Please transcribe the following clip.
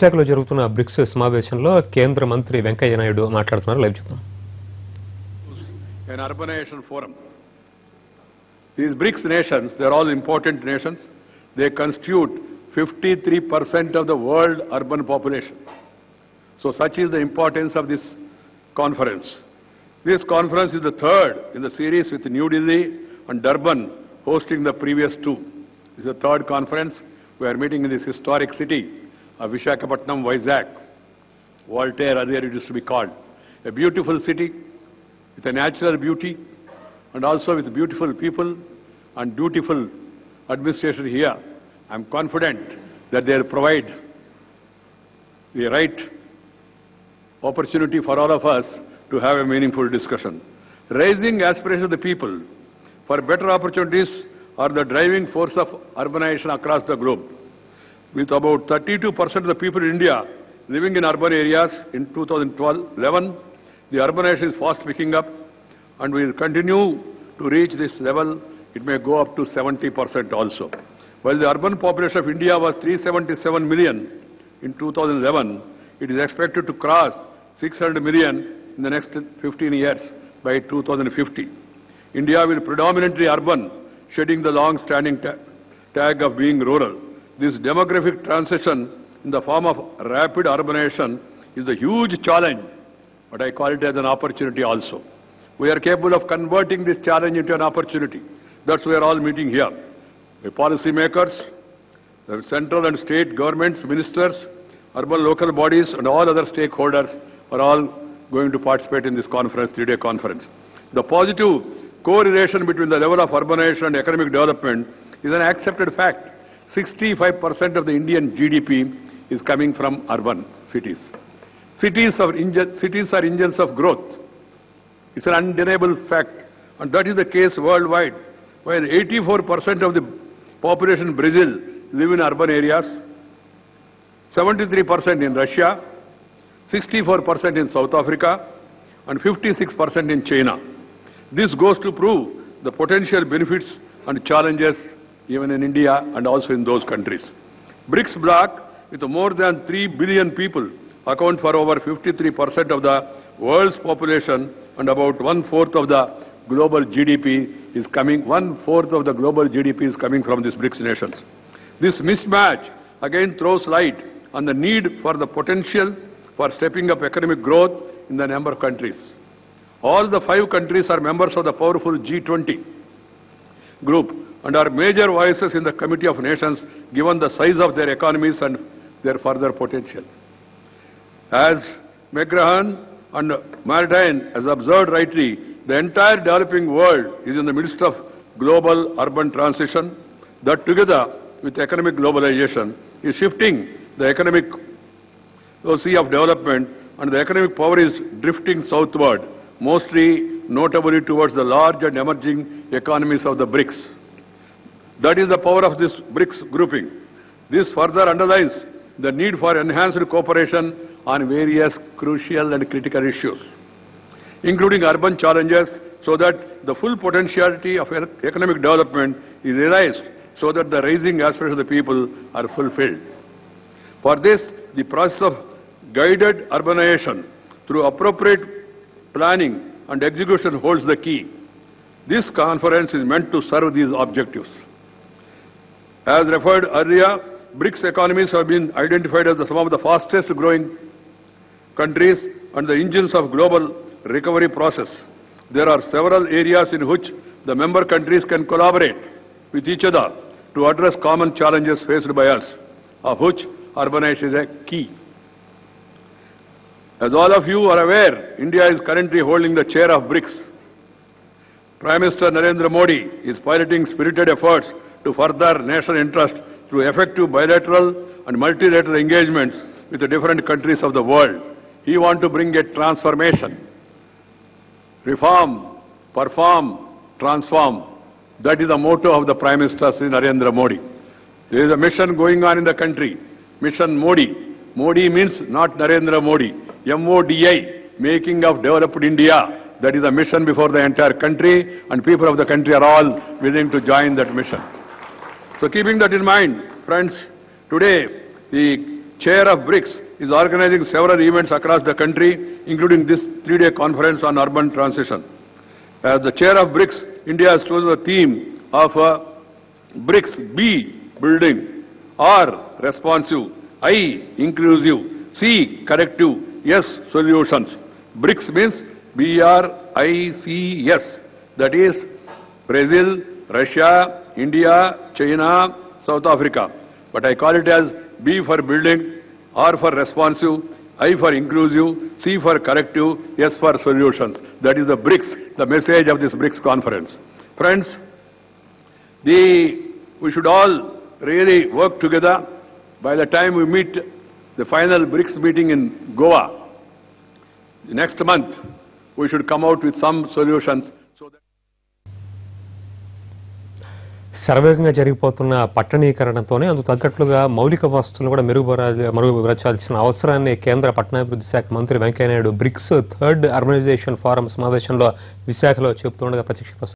విశాఖలో జరుగుతున్న బ్రిక్స్ సమావేశంలో కేంద్ర మంత్రి వెంకయ్య నాయుడు మాట్లాడుతున్నారు. లైవ్ చూద్దాం. An urbanization forum. These BRICS nations, they are all important nations. They constitute 53% of the world urban population. So such is the importance of this conference. This conference is the third in the series with New Delhi and Durban hosting the previous two. This is the third conference. We are meeting in this historic city of Visakhapatnam, Vizag. Voltaire, earlier it used to be called. A beautiful city with a natural beauty and also with beautiful people and dutiful administration here. I am confident that they will provide the right opportunity for all of us to have a meaningful discussion. Raising aspirations of the people for better opportunities are the driving force of urbanization across the globe. With about 32% of the people in India living in urban areas in 2011, the urbanization is fast picking up and will continue to reach this level. It may go up to 70% also. While the urban population of India was 377 million in 2011, it is expected to cross 600 million in the next 15 years by 2050. India will predominantly urban, shedding the long-standing tag of being rural. This demographic transition in the form of rapid urbanization is a huge challenge, but I call it as an opportunity also. We are capable of converting this challenge into an opportunity. That's why we are all meeting here. The policy makers, the central and state governments, ministers, urban local bodies and all other stakeholders are all going to participate in this conference, three-day conference. The positive correlation between the level of urbanization and economic development is an accepted fact. 65% of the Indian GDP is coming from urban cities. Cities are engines of growth. It's an undeniable fact, and that is the case worldwide. While 84% of the population in Brazil live in urban areas, 73% in Russia, 64% in South Africa, and 56% in China. This goes to prove the potential benefits and challenges even in India and also in those countries. BRICS bloc, with more than 3 billion people, account for over 53% of the world's population and about one-fourth of the global GDP is coming. One-fourth of the global GDP is coming from these BRICS nations. This mismatch again throws light on the need for the potential for stepping up economic growth in the number of countries. All the 5 countries are members of the powerful G20 group and are major voices in the Committee of Nations given the size of their economies and their further potential. As McGrahan and Martin has observed rightly, the entire developing world is in the midst of global urban transition that together with economic globalization is shifting the economic sea of development and the economic power is drifting southward, mostly notably towards the large and emerging economies of the BRICS. That is the power of this BRICS grouping. This further underlines the need for enhanced cooperation on various crucial and critical issues, including urban challenges, so that the full potentiality of economic development is realized, so that the rising aspirations of the people are fulfilled. For this, the process of guided urbanization through appropriate planning and execution holds the key. This conference is meant to serve these objectives. As referred earlier, BRICS economies have been identified as some of the fastest growing countries and the engines of global recovery process. There are several areas in which the member countries can collaborate with each other to address common challenges faced by us, of which urbanization is a key. As all of you are aware, India is currently holding the chair of BRICS. Prime Minister Narendra Modi is piloting spirited efforts to further national interest through effective bilateral and multilateral engagements with the different countries of the world. He wants to bring a transformation. Reform, perform, transform. That is the motto of the Prime Minister Sri Narendra Modi. There is a mission going on in the country, Mission Modi. Modi means not Narendra Modi. MODI, making of developed India. That is a mission before the entire country, and people of the country are all willing to join that mission. So keeping that in mind, friends, today the chair of BRICS, is organizing several events across the country, including this 3-day conference on urban transition. As the chair of BRICS, India has chosen the theme of BRICS B, building, R, responsive, I, inclusive, C, corrective, S, solutions. BRICS means BRICS, that is Brazil, Russia, India, China, South Africa. But I call it as B for building, R for responsive, I for inclusive, C for corrective, S for solutions. That is the BRICS, the message of this BRICS conference. Friends, we should all really work together. By the time we meet the final BRICS meeting in Goa, next month, we should come out with some solutions. శరవేగంగా జరిగిపోతున్న పట్టణీకరణతోనే అందుకు తగ్గట్లుగా మౌలిక వస్తువులు కూడా మెరుగుపరచాల్సిన అవసరాన్ని కేంద్ర పట్టణాభివృద్ధి శాఖ మంత్రి Venkaiah Naidu bricks 3rd urbanisation forum సమావేశంలో విశాఖలో చెబుతుండగా ప్రత్యక్ష